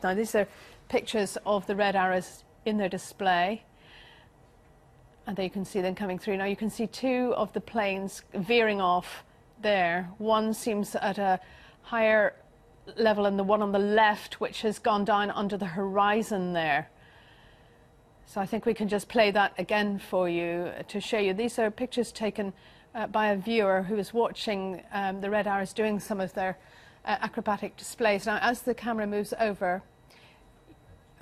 Now these are pictures of the red arrows in their display. And there you can see them coming through. Now you can see two of the planes veering off there. One seems at a higher level than the one on the left, which has gone down under the horizon there. So I think we can just play that again for you to show you. These are pictures taken by a viewer who was watching the red arrows doing some of their acrobatic displays. Now as the camera moves over,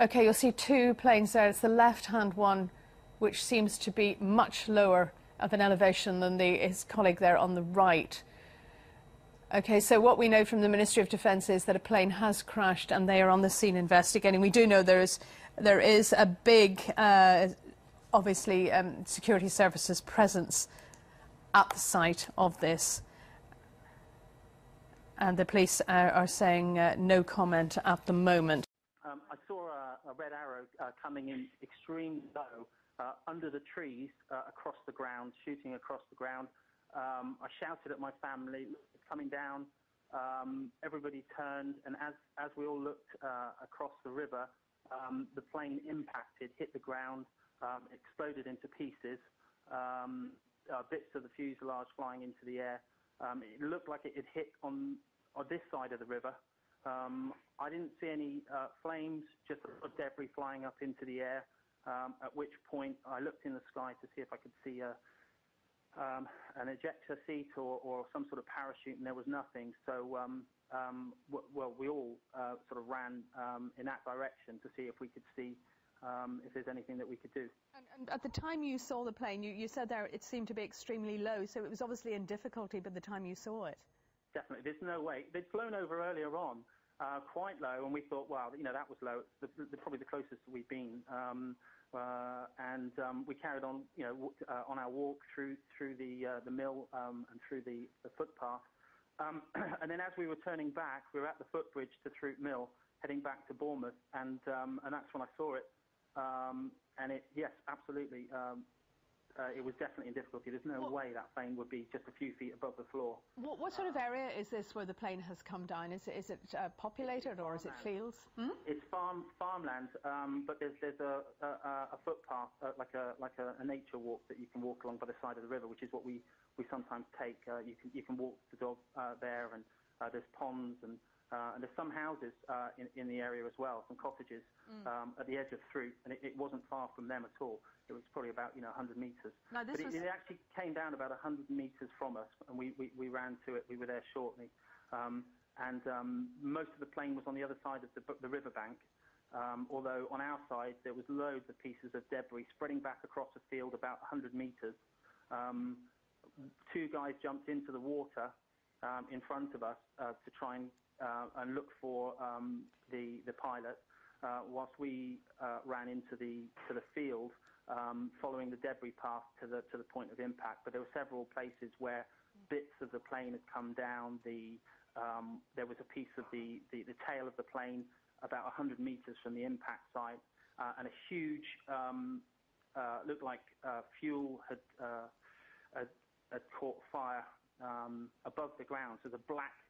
okay, you'll see two planes there. It's the left-hand one, which seems to be much lower of an elevation than his colleague there on the right. Okay, so what we know from the Ministry of Defence is that a plane has crashed and they are on the scene investigating. We do know there is a big, obviously, security services presence at the site of this. And the police are saying no comment at the moment. I saw a red arrow coming in extremely low under the trees across the ground, shooting across the ground. I shouted at my family, it's coming down. Everybody turned, and as we all looked across the river, the plane impacted, hit the ground, exploded into pieces, bits of the fuselage flying into the air. It looked like it had hit on this side of the river. I didn't see any flames, just a lot of debris flying up into the air, at which point I looked in the sky to see if I could see an ejector seat or some sort of parachute, and there was nothing. So, well, we all sort of ran in that direction to see if we could see if there's anything that we could do. And at the time you saw the plane, you said there it seemed to be extremely low, so it was obviously in difficulty by the time you saw it. Definitely, there's no way. They'd flown over earlier on, quite low, and we thought, wow, you know, that was low. It's probably the closest we've been. We carried on, you know, on our walk through the mill and through the footpath. And then as we were turning back, we were at the footbridge to Throop Mill, heading back to Bournemouth, and that's when I saw it. And it, yes, absolutely, it was definitely in difficulty. There's no way that plane would be just a few feet above the floor. What sort of area is this where the plane has come down? Is it populated or is it fields? Hmm? It's farmland, but there's a footpath, like a nature walk that you can walk along by the side of the river, which is what we sometimes take. You can walk the dog there, and there's ponds and there's some houses in the area as well, some cottages at the edge of Throop, and it wasn't far from them at all. It was probably about 100 metres. But it actually came down about 100 metres from us, and we ran to it. We were there shortly, and most of the plane was on the other side of the riverbank. Although on our side there was loads of pieces of debris spreading back across the field about 100 metres. Two guys jumped into the water in front of us to try and look for the pilot, whilst we ran into the field, following the debris path to the point of impact. But there were several places where bits of the plane had come down. There was a piece of the tail of the plane about 100 metres from the impact site, and a huge, looked like fuel had caught fire above the ground. So the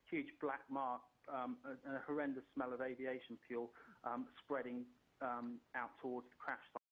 huge black mark, and a horrendous smell of aviation fuel spreading out towards the crash site.